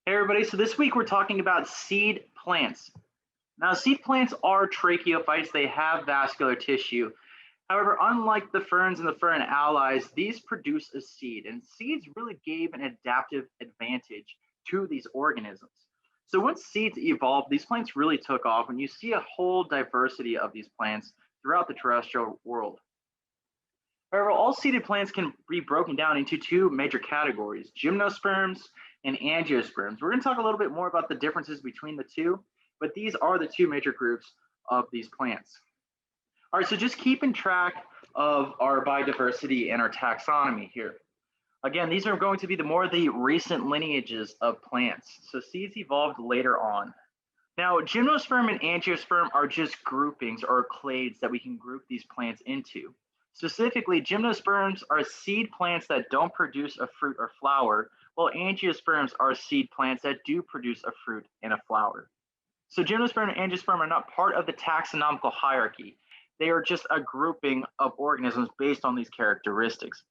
Hey everybody, so this week we're talking about seed plants. Now, seed plants are tracheophytes, they have vascular tissue. However, unlike the ferns and the fern allies, these produce a seed, and seeds really gave an adaptive advantage to these organisms. So, once seeds evolved, these plants really took off, and you see a whole diversity of these plants throughout the terrestrial world. However, all seeded plants can be broken down into two major categories, gymnosperms and angiosperms. We're going to talk a little bit more about the differences between the two, but these are the two major groups of these plants. All right, so just keeping track of our biodiversity and our taxonomy here. Again, these are going to be the more the recent lineages of plants. So seeds evolved later on. Now, gymnosperm and angiosperm are just groupings or clades that we can group these plants into. Specifically, gymnosperms are seed plants that don't produce a fruit or flower, while angiosperms are seed plants that do produce a fruit and a flower. So gymnosperm and angiosperm are not part of the taxonomical hierarchy. They are just a grouping of organisms based on these characteristics.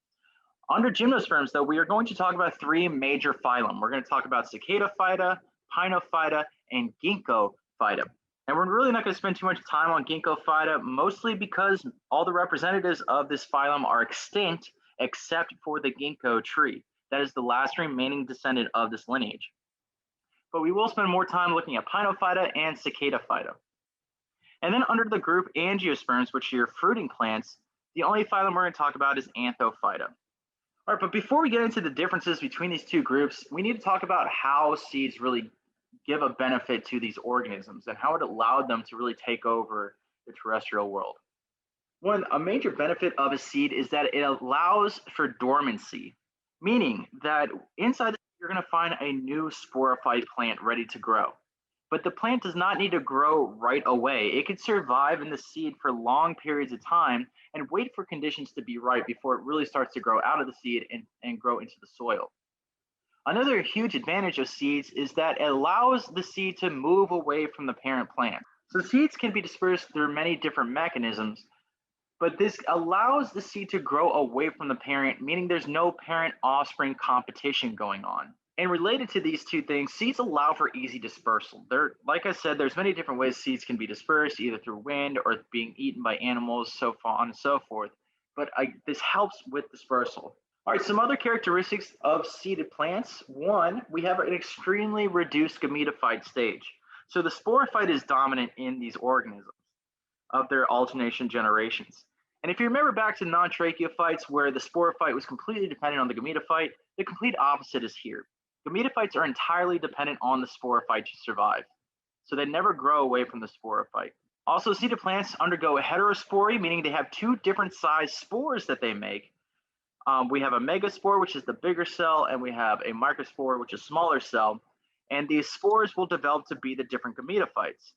Under gymnosperms, though, we are going to talk about three major phylum. We're going to talk about Cicadophyta, Pinophyta, and Gymnosperm. And we're really not going to spend too much time on Gymnosperm, mostly because all the representatives of this phylum are extinct except for the ginkgo tree. That is the last remaining descendant of this lineage. But we will spend more time looking at Pinophyta and Cicadophyta. And then under the group Angiosperms, which are your fruiting plants, the only phylum we're going to talk about is Anthophyta. All right, but before we get into the differences between these two groups, we need to talk about how seeds really give a benefit to these organisms and how it allowed them to really take over the terrestrial world. A major benefit of a seed is that it allows for dormancy, meaning that inside you're going to find a new sporophyte plant ready to grow. But the plant does not need to grow right away. It could survive in the seed for long periods of time and wait for conditions to be right before it really starts to grow out of the seed and grow into the soil. Another huge advantage of seeds is that it allows the seed to move away from the parent plant. So seeds can be dispersed through many different mechanisms, but this allows the seed to grow away from the parent, meaning there's no parent offspring competition going on. And related to these two things, seeds allow for easy dispersal. Like I said, there's many different ways seeds can be dispersed, either through wind or being eaten by animals, so on and so forth. But this helps with dispersal. All right, some other characteristics of seeded plants. One, we have an extremely reduced gametophyte stage. So the sporophyte is dominant in these organisms of their alternation generations. And if you remember back to non-tracheophytes where the sporophyte was completely dependent on the gametophyte, the complete opposite is here. Gametophytes are entirely dependent on the sporophyte to survive. So they never grow away from the sporophyte. Also, seeded plants undergo a heterospory, meaning they have two different size spores that they make. We have a megaspore, which is the bigger cell, and we have a microspore, which is a smaller cell. And these spores will develop to be the different gametophytes.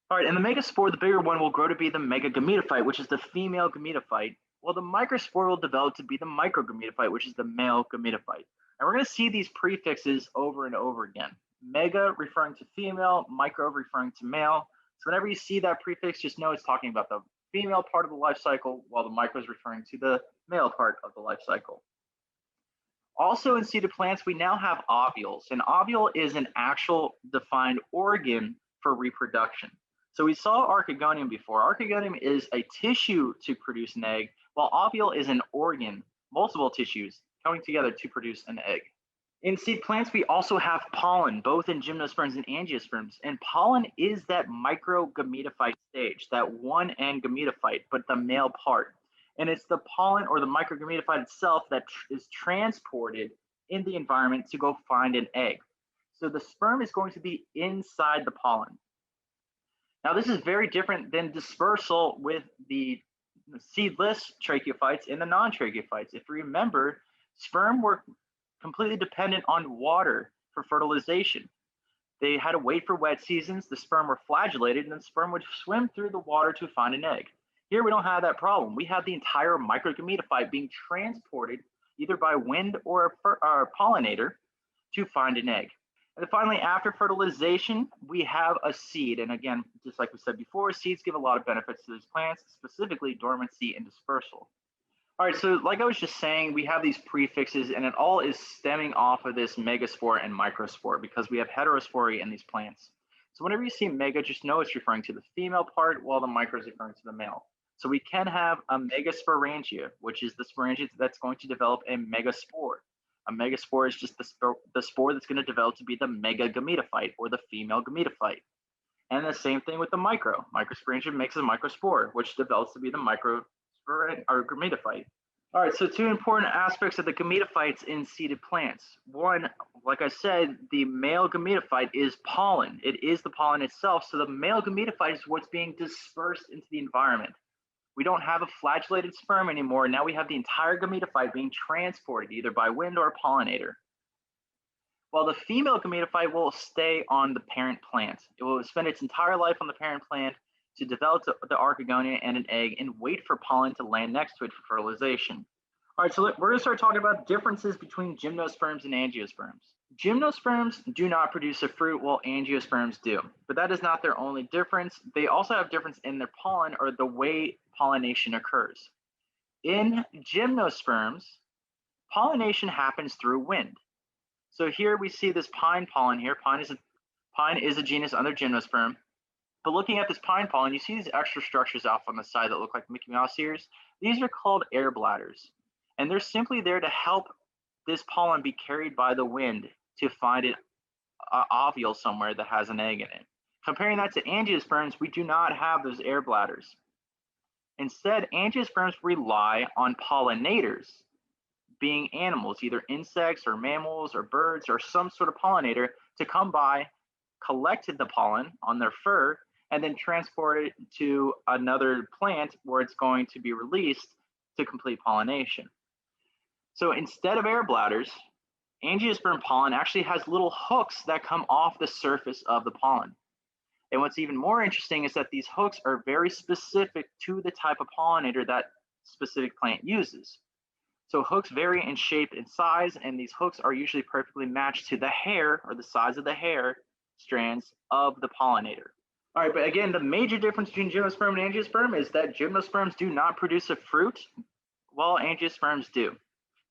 All right, and the megaspore, the bigger one, will grow to be the Megagametophyte, which is the female gametophyte, while the microspore will develop to be the microgametophyte, which is the male gametophyte. And we're going to see these prefixes over and over again. Mega referring to female, micro referring to male. So whenever you see that prefix, just know it's talking about the female part of the life cycle, while the micro is referring to the male part of the life cycle. Also in seeded plants, we now have ovules. An ovule is an actual defined organ for reproduction. So we saw archegonium before. Archegonium is a tissue to produce an egg, while ovule is an organ, multiple tissues coming together to produce an egg. In seed plants, we also have pollen, both in gymnosperms and angiosperms. And pollen is that microgametophyte stage, that one end gametophyte, but the male part. And it's the pollen or the microgametophyte itself that is transported in the environment to go find an egg. So the sperm is going to be inside the pollen. Now, this is very different than dispersal with the seedless tracheophytes and the non-tracheophytes. If you remember, sperm were completely dependent on water for fertilization. They had to wait for wet seasons, the sperm were flagellated, and the sperm would swim through the water to find an egg. Here we don't have that problem. We have the entire microgametophyte being transported either by wind or a pollinator to find an egg. And then finally, after fertilization, we have a seed. And again, just like we said before, seeds give a lot of benefits to these plants, specifically dormancy and dispersal. All right, so like I was just saying, we have these prefixes and it all is stemming off of this megaspore and microspore because we have heterospory in these plants. So whenever you see mega, just know it's referring to the female part while the micro is referring to the male. So we can have a megasporangia, which is the sporangia that's going to develop a megaspore. A megaspore is just the spore that's going to develop to be the Megagametophyte or the female gametophyte. And the same thing with the micro. Microsporangia makes a microspore, which develops to be the or gametophyte. All right, so two important aspects of the gametophytes in seeded plants. One, like I said, the male gametophyte is pollen. It is the pollen itself. So the male gametophyte is what's being dispersed into the environment. We don't have a flagellated sperm anymore. Now we have the entire gametophyte being transported either by wind or a pollinator. While the female gametophyte will stay on the parent plant. It will spend its entire life on the parent plant to develop the archegonia and an egg and wait for pollen to land next to it for fertilization. All right, so we're going to start talking about differences between gymnosperms and angiosperms. Gymnosperms do not produce a fruit while angiosperms do, but that is not their only difference. They also have difference in their pollen or the way pollination occurs. In gymnosperms, pollination happens through wind. So here we see this pine pollen here. Pine is a genus under gymnosperm. But looking at this pine pollen, you see these extra structures off on the side that look like Mickey Mouse ears. These are called air bladders. And they're simply there to help this pollen be carried by the wind to find an ovule somewhere that has an egg in it. Comparing that to angiosperms, we do not have those air bladders. Instead, angiosperms rely on pollinators, being animals, either insects or mammals or birds or some sort of pollinator, to come by, collect the pollen on their fur, and then transport it to another plant where it's going to be released to complete pollination. So instead of air bladders, angiosperm pollen actually has little hooks that come off the surface of the pollen. And what's even more interesting is that these hooks are very specific to the type of pollinator that specific plant uses. So hooks vary in shape and size, and these hooks are usually perfectly matched to the hair or the size of the hair strands of the pollinator. All right, but again, the major difference between gymnosperm and angiosperm is that gymnosperms do not produce a fruit, while angiosperms do.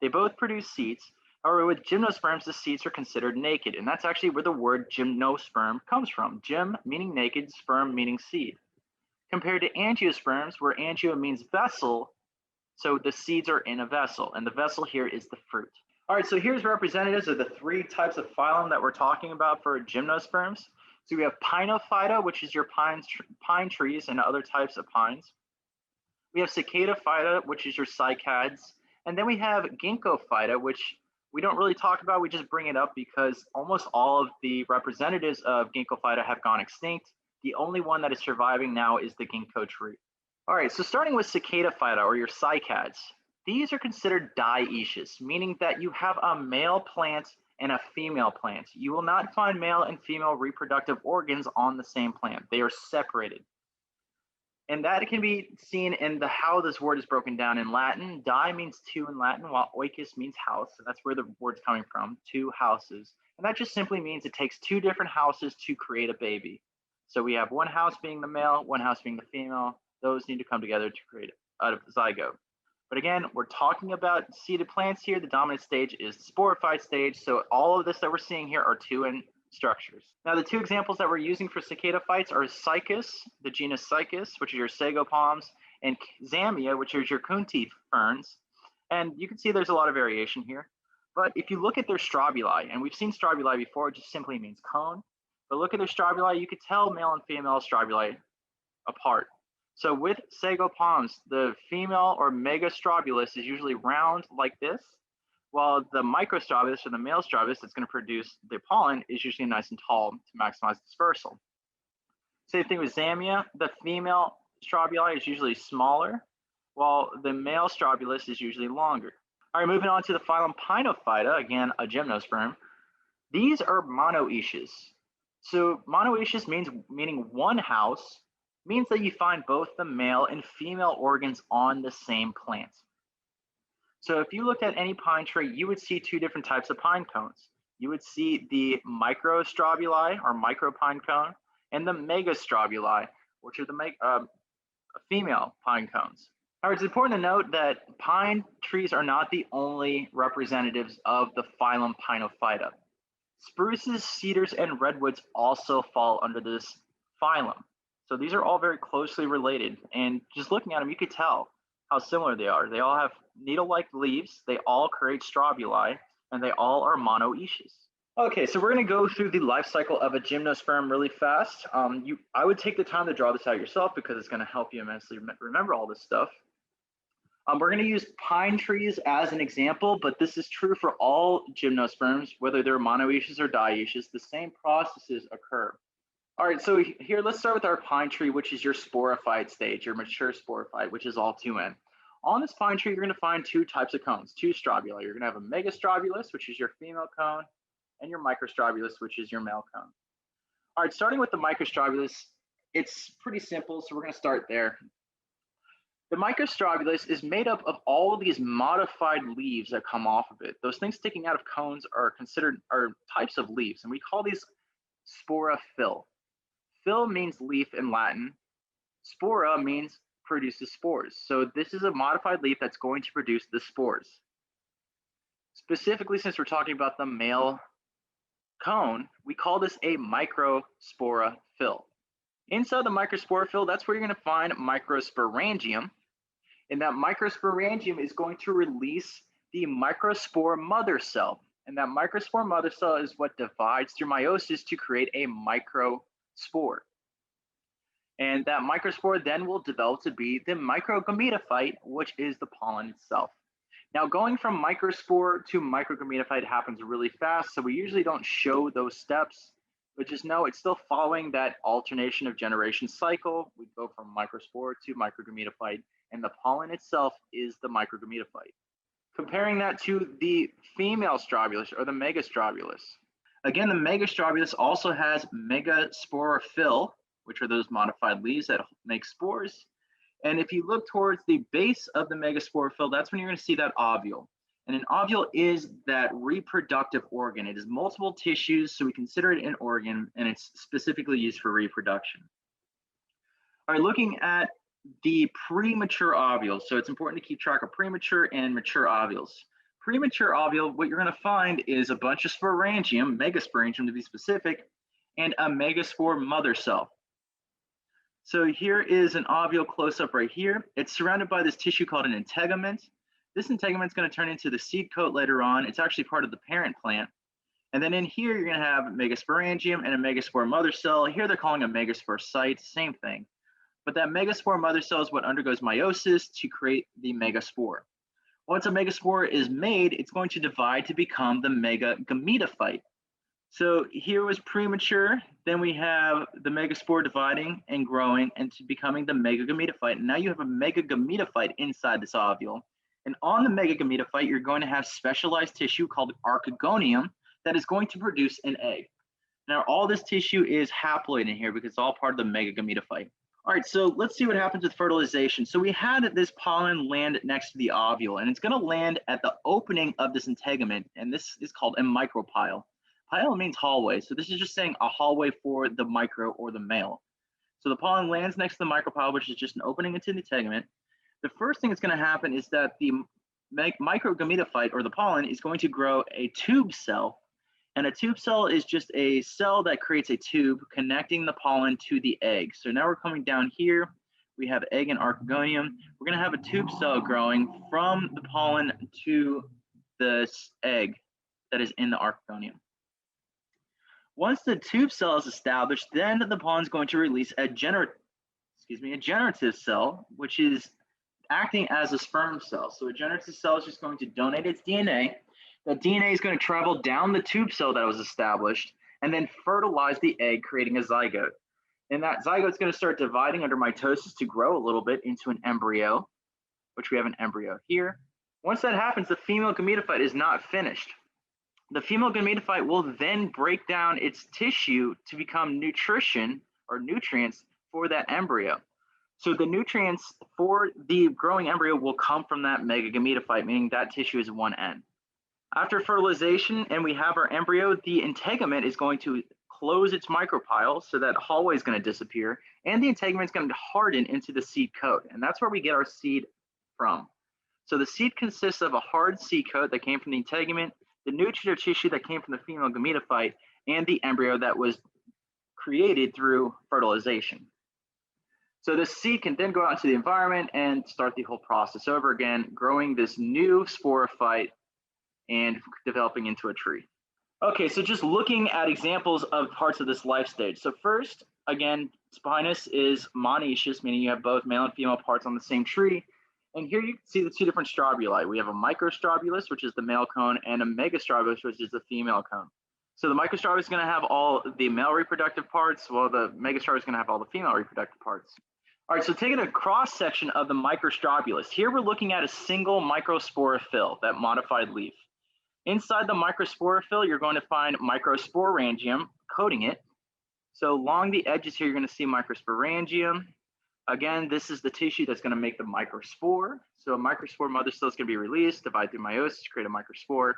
They both produce seeds. However, with gymnosperms, the seeds are considered naked, and that's actually where the word gymnosperm comes from. Gym meaning naked, sperm meaning seed. Compared to angiosperms, where angio means vessel, so the seeds are in a vessel, and the vessel here is the fruit. All right, so here's representatives of the three types of phylum that we're talking about for gymnosperms. So we have Pinophyta, which is your pine trees and other types of pines. We have Cicadophyta, which is your cycads. And then we have Ginkgophyta, which we don't really talk about. We just bring it up because almost all of the representatives of Ginkgophyta have gone extinct. The only one that is surviving now is the ginkgo tree. All right, so starting with Cicadophyta or your cycads. These are considered dioecious, meaning that you have a male plant and a female plant. You will not find male and female reproductive organs on the same plant. They are separated. And that can be seen in how this word is broken down in Latin. Die means two in Latin, while oikos means house. So that's where the word's coming from, two houses. And that just simply means it takes two different houses to create a baby. So we have one house being the male, one house being the female. Those need to come together to create out of the zygote. But again, we're talking about seeded plants here. The dominant stage is the sporophyte stage. So all of this that we're seeing here are two-in structures. Now, the two examples that we're using for cicadophytes are Cycas, the genus Cycas, which is your sago palms, and Zamia, which is your coonteeth ferns. And you can see there's a lot of variation here. But if you look at their strobili, and we've seen strobili before, it just simply means cone. But look at their strobili, you could tell male and female strobili apart. So with sago palms, the female or megastrobulus is usually round like this, while the microstrobulus or the male strobulus that's going to produce the pollen is usually nice and tall to maximize dispersal. Same thing with Zamia. The female strobili is usually smaller, while the male strobulus is usually longer. All right, moving on to the phylum Pinophyta, again, a gymnosperm. These are monoecious. So monoecious meaning one house, means that you find both the male and female organs on the same plant. So if you looked at any pine tree, you would see two different types of pine cones. You would see the microstrobuli or micro pine cone and the megastrobuli, which are the female pine cones. However, it's important to note that pine trees are not the only representatives of the phylum Pinophyta. Spruces, cedars, and redwoods also fall under this phylum. So these are all very closely related. And just looking at them, you could tell how similar they are. They all have needle-like leaves, they all create strobili, and they all are monoecious. Okay, so we're going to go through the life cycle of a gymnosperm really fast. I would take the time to draw this out yourself because it's going to help you immensely remember all this stuff. We're going to use pine trees as an example, but this is true for all gymnosperms, whether they're monoecious or dioecious. The same processes occur. All right, so here, let's start with our pine tree, which is your sporophyte stage, your mature sporophyte, which is all 2N. On this pine tree, you're going to find two types of cones, two strobili. You're going to have a megastrobulus, which is your female cone, and your microstrobulus, which is your male cone. All right, starting with the microstrobulus, it's pretty simple, so we're going to start there. The microstrobulus is made up of all of these modified leaves that come off of it. Those things sticking out of cones are considered types of leaves, and we call these sporophyll. Phyll means leaf in Latin. Spora means produces spores. So this is a modified leaf that's going to produce the spores. Specifically, since we're talking about the male cone, we call this a microsporophyll. Inside the microsporophyll, that's where you're going to find microsporangium. And that microsporangium is going to release the microspore mother cell. And that microspore mother cell is what divides through meiosis to create a microspore. And that microspore then will develop to be the microgametophyte, which is the pollen itself. Now, going from microspore to microgametophyte happens really fast, so we usually don't show those steps, but just know it's still following that alternation of generation cycle. We go from microspore to microgametophyte, and the pollen itself is the microgametophyte. Comparing that to the female strobulus or the megastrobulus. Again, the megastrobulus also has megasporophyll, which are those modified leaves that make spores. And if you look towards the base of the megasporophyll, that's when you're going to see that ovule. And an ovule is that reproductive organ. It is multiple tissues, so we consider it an organ, and it's specifically used for reproduction. All right, looking at the premature ovule. So it's important to keep track of premature and mature ovules. Premature ovule, what you're going to find is a bunch of sporangium, megasporangium to be specific, and a megaspore mother cell. So here is an ovule close up right here. It's surrounded by this tissue called an integument. This integument is going to turn into the seed coat later on. It's actually part of the parent plant. And then in here, you're going to have megasporangium and a megaspore mother cell. Here they're calling a megaspore site, same thing. But that megaspore mother cell is what undergoes meiosis to create the megaspore. Once a megaspore is made, it's going to divide to become the megagametophyte. So here was premature, then we have the megaspore dividing and growing into becoming the megagametophyte. And now you have a megagametophyte inside this ovule. And on the megagametophyte, you're going to have specialized tissue called archegonium that is going to produce an egg. Now, all this tissue is haploid in here because it's all part of the megagametophyte. All right, so let's see what happens with fertilization. So we had this pollen land next to the ovule, and it's going to land at the opening of this integument, and this is called a micropyle. Pyle means hallway, so this is just saying a hallway for the micro or the male. So the pollen lands next to the micropyle, which is just an opening into the integument. The first thing that's going to happen is that the microgametophyte, or the pollen, is going to grow a tube cell. And a tube cell is just a cell that creates a tube connecting the pollen to the egg. So now we're coming down here. We have egg and archegonium. We're going to have a tube cell growing from the pollen to this egg that is in the archegonium. Once the tube cell is established, then the pollen is going to release a generative cell, which is acting as a sperm cell. So a generative cell is just going to donate its DNA. That DNA is going to travel down the tube cell that was established and then fertilize the egg, creating a zygote. And that zygote is going to start dividing under mitosis to grow a little bit into an embryo, which we have an embryo here. Once that happens, the female gametophyte is not finished. The female gametophyte will then break down its tissue to become nutrition or nutrients for that embryo. So the nutrients for the growing embryo will come from that megagametophyte, meaning that tissue is 1N. After fertilization and we have our embryo, the integument is going to close its micropyle, so that hallway is going to disappear, and the integument is going to harden into the seed coat. And that's where we get our seed from. So the seed consists of a hard seed coat that came from the integument, the nutritive tissue that came from the female gametophyte, and the embryo that was created through fertilization. So the seed can then go out into the environment and start the whole process over again, growing this new sporophyte and developing into a tree. Okay, so just looking at examples of parts of this life stage. So first, again, spinous is monoecious, meaning you have both male and female parts on the same tree. And here you can see the two different strobili. We have a microstrobulus, which is the male cone, and a megastrobulus, which is the female cone. So the microstrobulus is going to have all the male reproductive parts, while the megastrobulus is going to have all the female reproductive parts. All right, so taking a cross section of the microstrobulus, here we're looking at a single microsporophyll, that modified leaf. Inside the microsporophyll, you're going to find microsporangium coating it. So along the edges here, you're going to see microsporangium. Again, this is the tissue that's going to make the microspore. So a microspore mother cell is going to be released, divide through meiosis, create a microspore.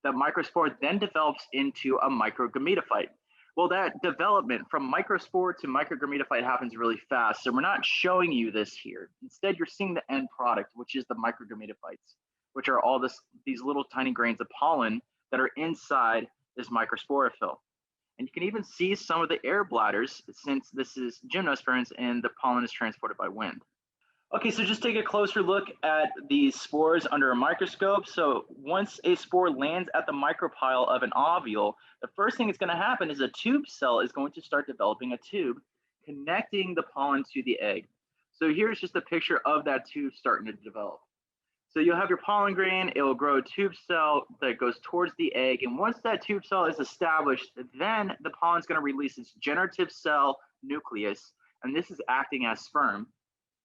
That microspore then develops into a microgametophyte. Well, that development from microspore to microgametophyte happens really fast. So we're not showing you this here. Instead, you're seeing the end product, which is the microgametophytes, which are all these little tiny grains of pollen that are inside this microsporophyll. And you can even see some of the air bladders, since this is gymnosperms and the pollen is transported by wind. Okay, so just take a closer look at these spores under a microscope. So once a spore lands at the micropyle of an ovule, the first thing that's going to happen is a tube cell is going to start developing a tube connecting the pollen to the egg. So here's just a picture of that tube starting to develop. So you'll have your pollen grain, it will grow a tube cell that goes towards the egg. And once that tube cell is established, then the pollen is going to release its generative cell nucleus, and this is acting as sperm.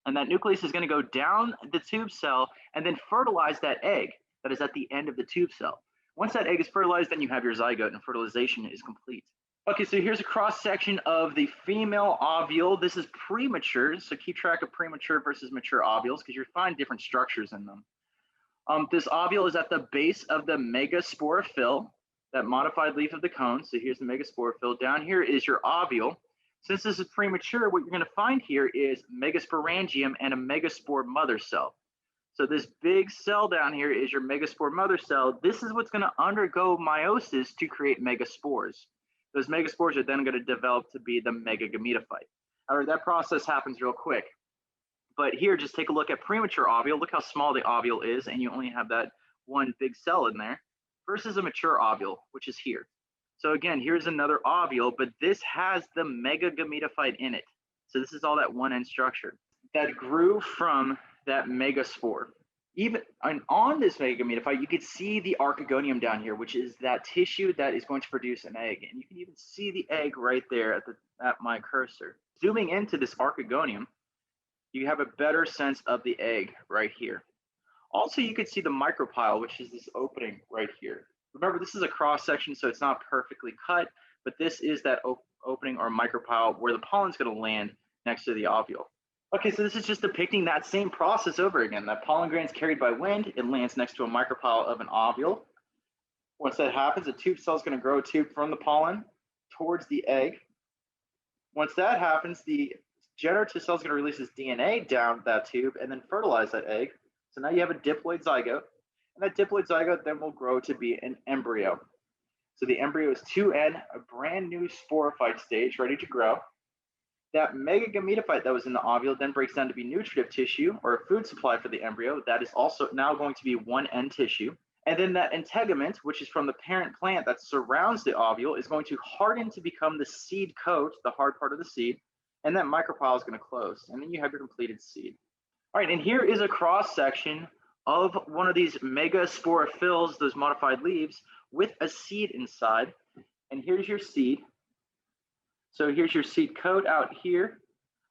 And that nucleus is going to go down the tube cell and then fertilize that egg that is at the end of the tube cell. Once that egg is fertilized, then you have your zygote and fertilization is complete. Okay, so here's a cross section of the female ovule. This is premature, so keep track of premature versus mature ovules because you'll find different structures in them. This ovule is at the base of the megasporophyll, that modified leaf of the cone. So here's the megasporophyll. Down here is your ovule. Since this is premature, what you're going to find here is megasporangium and a megaspore mother cell. So this big cell down here is your megaspore mother cell. This is what's going to undergo meiosis to create megaspores. Those megaspores are then going to develop to be the megagametophyte. However, that process happens real quick. But here, just take a look at premature ovule. Look how small the ovule is, and you only have that one big cell in there, versus a mature ovule, which is here. So again, here's another ovule, but this has the megagametophyte in it. So this is all that one end structure that grew from that megaspore. Even on this megagametophyte, you could see the archegonium down here, which is that tissue that is going to produce an egg. And you can even see the egg right there at my cursor. Zooming into this archegonium, you have a better sense of the egg right here. Also, you could see the micropyle, which is this opening right here. Remember, this is a cross section, so it's not perfectly cut, but this is that opening or micropyle where the pollen's going to land next to the ovule. Okay, so this is just depicting that same process over again. That pollen grain is carried by wind, it lands next to a micropyle of an ovule. Once that happens, a tube cell is going to grow a tube from the pollen towards the egg. Once that happens, the generative cell is going to release its DNA down that tube and then fertilize that egg. So now you have a diploid zygote. And that diploid zygote then will grow to be an embryo. So the embryo is 2N, a brand new sporophyte stage, ready to grow. That megagametophyte that was in the ovule then breaks down to be nutritive tissue, or a food supply for the embryo. That is also now going to be 1N tissue. And then that integument, which is from the parent plant that surrounds the ovule, is going to harden to become the seed coat, the hard part of the seed. And that micropyle is going to close. And then you have your completed seed. All right, and here is a cross section of one of these megasporophylls, those modified leaves, with a seed inside. And here's your seed. So here's your seed coat out here.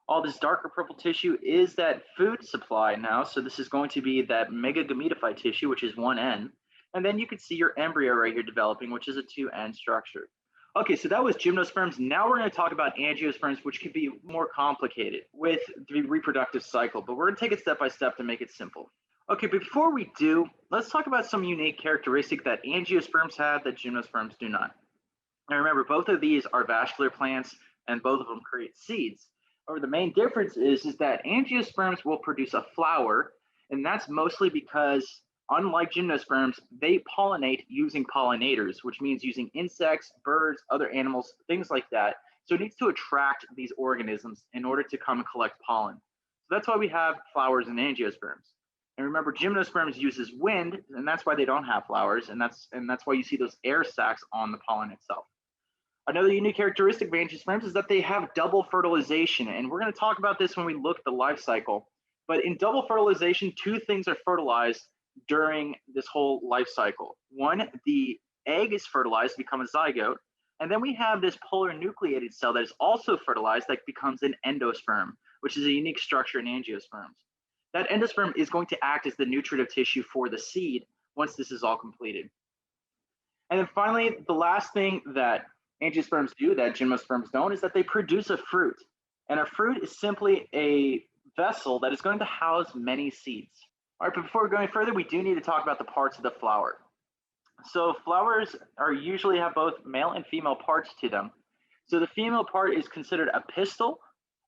All this darker purple tissue is that food supply now. So this is going to be that megagametophyte tissue, which is 1N. And then you can see your embryo right here developing, which is a 2N structure. Okay, so that was gymnosperms. Now we're going to talk about angiosperms, which can be more complicated with the reproductive cycle, but we're going to take it step by step to make it simple. Okay, before we do, let's talk about some unique characteristics that angiosperms have that gymnosperms do not. Now remember, both of these are vascular plants and both of them create seeds. However, the main difference is that angiosperms will produce a flower And that's mostly because, unlike gymnosperms, they pollinate using pollinators, which means using insects, birds, other animals, things like that. So it needs to attract these organisms in order to come and collect pollen. So that's why we have flowers in angiosperms. And remember, gymnosperms uses wind, and that's why they don't have flowers, and that's why you see those air sacs on the pollen itself. Another unique characteristic of angiosperms is that they have double fertilization, and we're going to talk about this when we look at the life cycle. But in double fertilization, two things are fertilized during this whole life cycle. One, the egg is fertilized to become a zygote, and then we have this polar nucleated cell that is also fertilized that becomes an endosperm, which is a unique structure in angiosperms. That endosperm is going to act as the nutritive tissue for the seed once this is all completed. And then finally, the last thing that angiosperms do that gymnosperms don't is that they produce a fruit. And a fruit is simply a vessel that is going to house many seeds. All right, but before going further, we do need to talk about the parts of the flower. So flowers are usually have both male and female parts to them. So the female part is considered a pistil,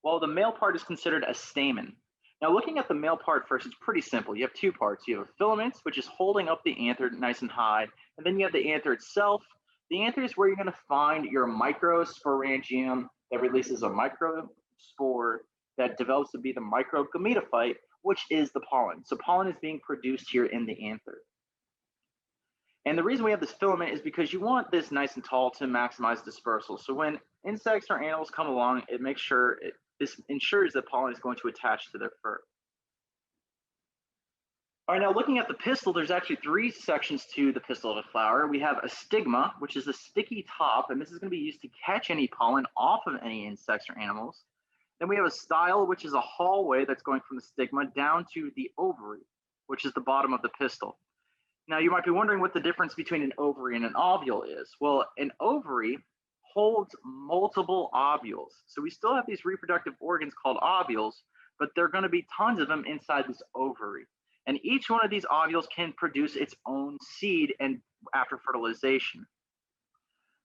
while the male part is considered a stamen. Now, looking at the male part first, it's pretty simple. You have two parts. You have a filament, which is holding up the anther nice and high, and then you have the anther itself. The anther is where you're going to find your microsporangium that releases a microspore that develops to be the microgametophyte, which is the pollen. So pollen is being produced here in the anther. And the reason we have this filament is because you want this nice and tall to maximize dispersal. So when insects or animals come along, it makes sure this ensures that pollen is going to attach to their fur. All right, now looking at the pistil, there's actually three sections to the pistil of a flower. We have a stigma, which is a sticky top, and this is going to be used to catch any pollen off of any insects or animals. Then we have a style, which is a hallway that's going from the stigma down to the ovary, which is the bottom of the pistil. Now, you might be wondering what the difference between an ovary and an ovule is. Well, an ovary holds multiple ovules. So we still have these reproductive organs called ovules, but there are going to be tons of them inside this ovary. And each one of these ovules can produce its own seed and after fertilization.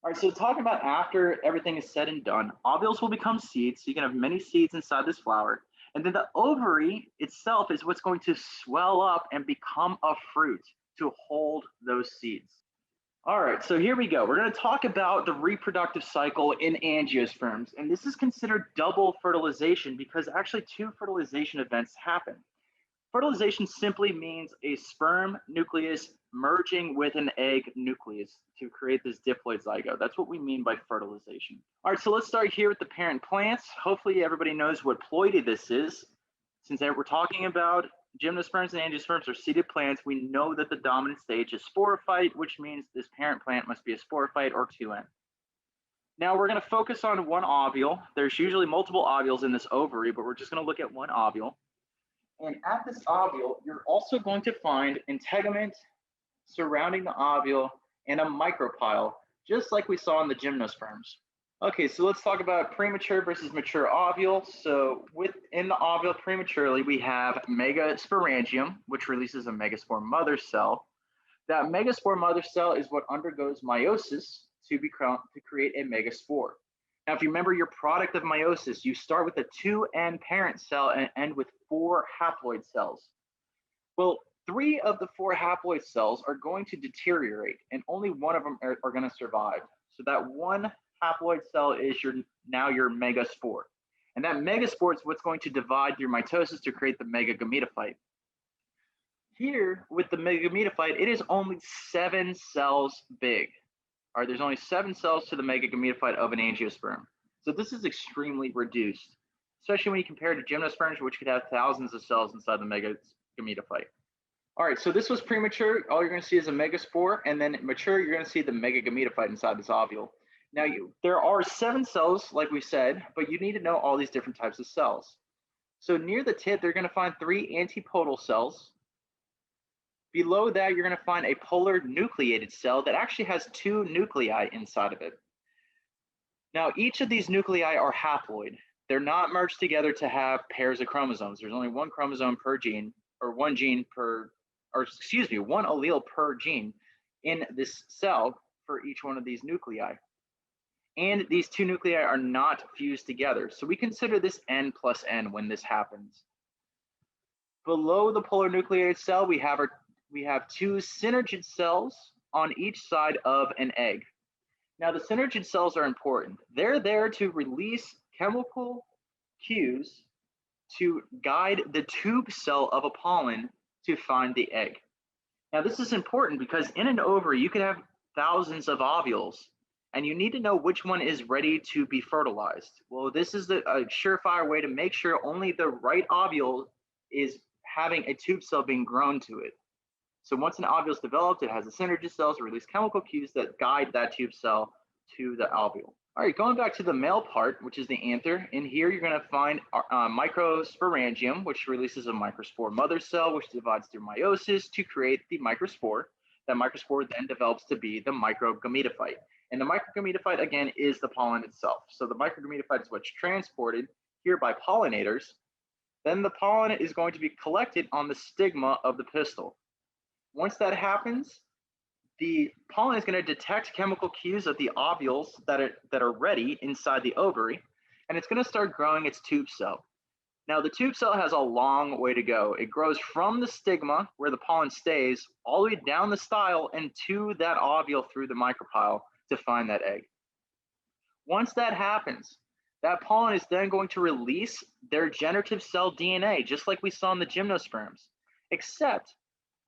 All right, so talking about after everything is said and done, ovules will become seeds. So you can have many seeds inside this flower. And then the ovary itself is what's going to swell up and become a fruit to hold those seeds. All right, so here we go. We're going to talk about the reproductive cycle in angiosperms. And this is considered double fertilization because actually two fertilization events happen. Fertilization simply means a sperm nucleus merging with an egg nucleus to create this diploid zygote. That's what we mean by fertilization. All right, so let's start here with the parent plants. Hopefully everybody knows what ploidy this is. Since we're talking about gymnosperms and angiosperms are seeded plants, we know that the dominant stage is sporophyte, which means this parent plant must be a sporophyte or 2N. Now we're going to focus on one ovule. There's usually multiple ovules in this ovary, but we're just going to look at one ovule. And at this ovule, you're also going to find integument surrounding the ovule and a micropyle, just like we saw in the gymnosperms. Okay, so let's talk about premature versus mature ovule. So within the ovule prematurely, we have megasporangium, which releases a megaspore mother cell. That megaspore mother cell is what undergoes meiosis to create a megaspore. Now, if you remember your product of meiosis, you start with a 2N parent cell and end with 4 haploid cells. Well, 3 of the 4 haploid cells are going to deteriorate, and only one of them are going to survive. So that one haploid cell is now your megaspore. And that megaspore is what's going to divide through mitosis to create the Megagametophyte. Here, with the Megagametophyte, it is only 7 cells big. All right, there's only 7 cells to the Megagametophyte of an angiosperm. So this is extremely reduced, especially when you compare it to gymnosperms, which could have thousands of cells inside the Megagametophyte. All right, so this was premature. All you're going to see is a megaspore, and then mature, you're going to see the Megagametophyte inside this ovule. Now, there are 7 cells, like we said, but you need to know all these different types of cells. So near the tip, they're going to find 3 antipodal cells. Below that, you're going to find a polar nucleated cell that actually has 2 nuclei inside of it. Now, each of these nuclei are haploid. They're not merged together to have pairs of chromosomes. There's only 1 chromosome per gene, or 1 allele per gene in this cell for each one of these nuclei. And these 2 nuclei are not fused together. So we consider this N plus N when this happens. Below the polar nucleated cell, we have two synergid cells on each side of an egg. Now, the synergid cells are important. They're there to release chemical cues to guide the tube cell of a pollen to find the egg. Now, this is important because in an ovary, you could have thousands of ovules, and you need to know which one is ready to be fertilized. Well, this is a surefire way to make sure only the right ovule is having a tube cell being grown to it. So once an ovule is developed, it has the synergid cells to release chemical cues that guide that tube cell to the ovule. All right, going back to the male part, which is the anther, in here you're going to find microsporangium, which releases a microspore mother cell, which divides through meiosis to create the microspore. That microspore then develops to be the microgametophyte. And the microgametophyte, again, is the pollen itself. So the microgametophyte is what's transported here by pollinators. Then the pollen is going to be collected on the stigma of the pistil. Once that happens, the pollen is going to detect chemical cues of the ovules that are ready inside the ovary, and it's going to start growing its tube cell. Now, the tube cell has a long way to go. It grows from the stigma, where the pollen stays, all the way down the style and to that ovule through the micropyle to find that egg. Once that happens, that pollen is then going to release their generative cell DNA, just like we saw in the gymnosperms, except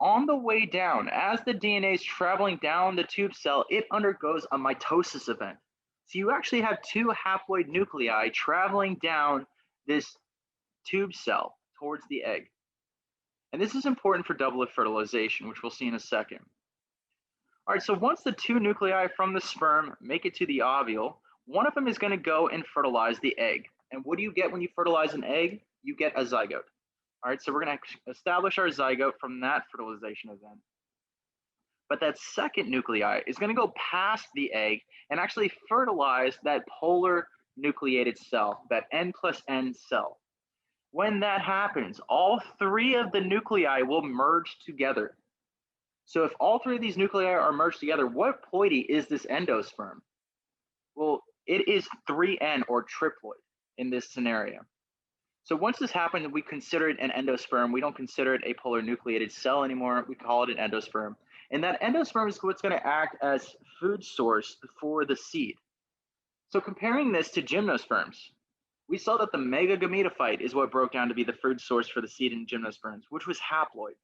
on the way down, as the DNA is traveling down the tube cell, it undergoes a mitosis event. So you actually have two haploid nuclei traveling down this tube cell towards the egg. And this is important for doublet fertilization, which we'll see in a second. All right, so once the two nuclei from the sperm make it to the ovule, one of them is going to go and fertilize the egg. And what do you get when you fertilize an egg? You get a zygote. All right, so we're going to establish our zygote from that fertilization event. But that second nuclei is going to go past the egg and actually fertilize that polar nucleated cell, that N+N cell. When that happens, all three of the nuclei will merge together. So if all three of these nuclei are merged together, what ploidy is this endosperm? Well, it is 3N or triploid in this scenario. So once this happens, we consider it an endosperm. We don't consider it a polar nucleated cell anymore. We call it an endosperm. And that endosperm is what's going to act as food source for the seed. So comparing this to gymnosperms, we saw that the Megagametophyte is what broke down to be the food source for the seed in gymnosperms, which was haploid.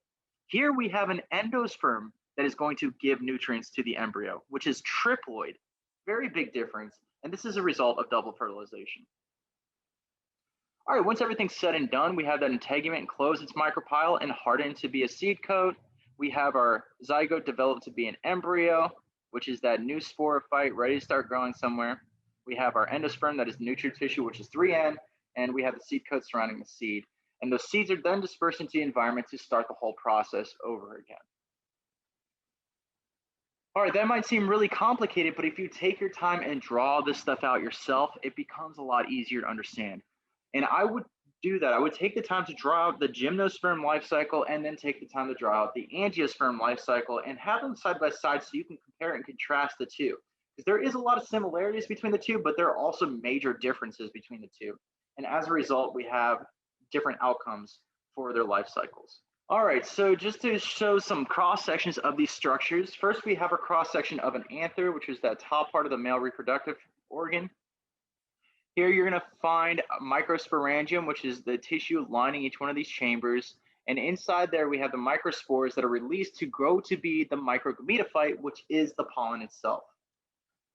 Here we have an endosperm that is going to give nutrients to the embryo, which is triploid. Very big difference. And this is a result of double fertilization. All right, once everything's said and done, we have that integument close its micropyle and harden to be a seed coat. We have our zygote develop to be an embryo, which is that new sporophyte ready to start growing somewhere. We have our endosperm that is nutrient tissue, which is 3N, and we have the seed coat surrounding the seed. And those seeds are then dispersed into the environment to start the whole process over again. All right, that might seem really complicated, but if you take your time and draw this stuff out yourself, it becomes a lot easier to understand. And I would do that. I would take the time to draw out the gymnosperm life cycle and then take the time to draw out the angiosperm life cycle and have them side by side so you can compare and contrast the two. Because there is a lot of similarities between the two, but there are also major differences between the two. And as a result, we have different outcomes for their life cycles. All right, so just to show some cross sections of these structures, first we have a cross section of an anther, which is that top part of the male reproductive organ. Here you're going to find microsporangium, which is the tissue lining each one of these chambers. And inside there, we have the microspores that are released to grow to be the microgametophyte, which is the pollen itself.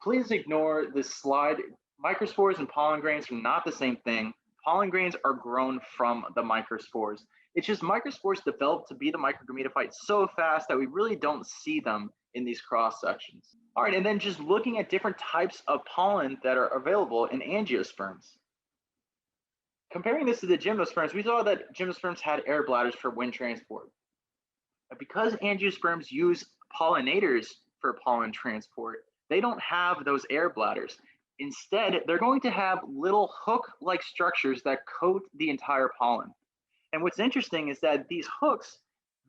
Please ignore this slide. Microspores and pollen grains are not the same thing. Pollen grains are grown from the microspores. It's just microspores develop to be the microgametophyte so fast that we really don't see them in these cross sections. All right, and then just looking at different types of pollen that are available in angiosperms. Comparing this to the gymnosperms, we saw that gymnosperms had air bladders for wind transport. But because angiosperms use pollinators for pollen transport, they don't have those air bladders. Instead, they're going to have little hook-like structures that coat the entire pollen. And what's interesting is that these hooks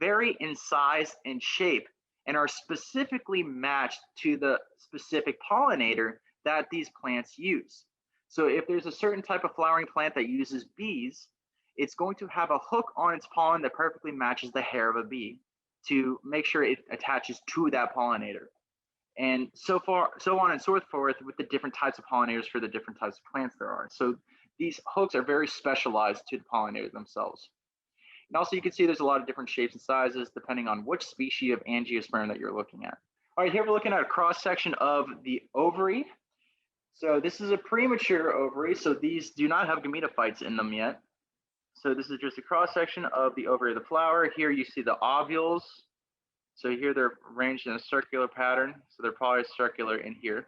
vary in size and shape and are specifically matched to the specific pollinator that these plants use. So if there's a certain type of flowering plant that uses bees, it's going to have a hook on its pollen that perfectly matches the hair of a bee to make sure it attaches to that pollinator. And so on and so forth with the different types of pollinators for the different types of plants there are. So these hooks are very specialized to the pollinator themselves. And also you can see there's a lot of different shapes and sizes depending on which species of angiosperm that you're looking at. All right, here we're looking at a cross section of the ovary. So this is a premature ovary, so these do not have gametophytes in them yet. So this is just a cross section of the ovary of the flower. Here you see the ovules. So here they're arranged in a circular pattern, so they're probably circular in here.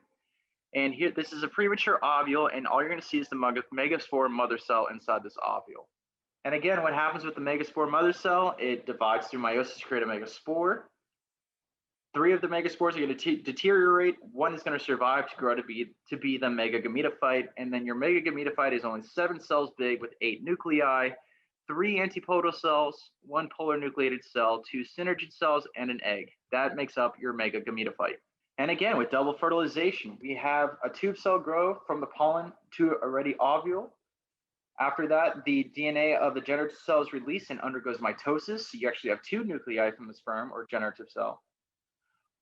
And here, this is a premature ovule, and all you're going to see is the megaspore mother cell inside this ovule. And again, what happens with the megaspore mother cell, it divides through meiosis to create a megaspore. 3 of the megaspores are going to deteriorate. 1 is going to survive to grow to be the megagametophyte, and then your megagametophyte is only 7 cells big with 8 nuclei, 3 antipodal cells, 1 polar nucleated cell, 2 synergid cells, and an egg. That makes up your megagametophyte. And again, with double fertilization, we have a tube cell grow from the pollen to a ready ovule. After that, the DNA of the generative cell is released and undergoes mitosis. So you actually have 2 nuclei from the sperm or generative cell.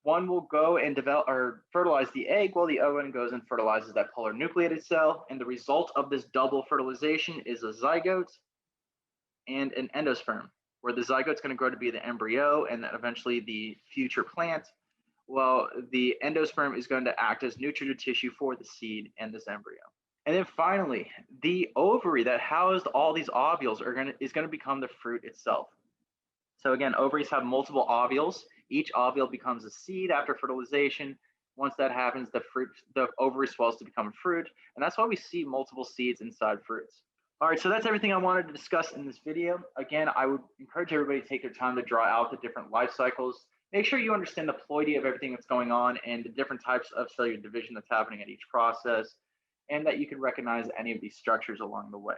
1 will go and develop or fertilize the egg, while the other one goes and fertilizes that polar nucleated cell. And the result of this double fertilization is a zygote and an endosperm, where the zygote's going to grow to be the embryo and then eventually the future plant, while the endosperm is going to act as nutritive tissue for the seed and this embryo. And then finally, the ovary that housed all these ovules is going to become the fruit itself. So again, ovaries have multiple ovules. Each ovule becomes a seed after fertilization. Once that happens, the ovary swells to become a fruit, and that's why we see multiple seeds inside fruits. All right, so that's everything I wanted to discuss in this video. Again, I would encourage everybody to take their time to draw out the different life cycles. Make sure you understand the ploidy of everything that's going on and the different types of cellular division that's happening at each process, and that you can recognize any of these structures along the way.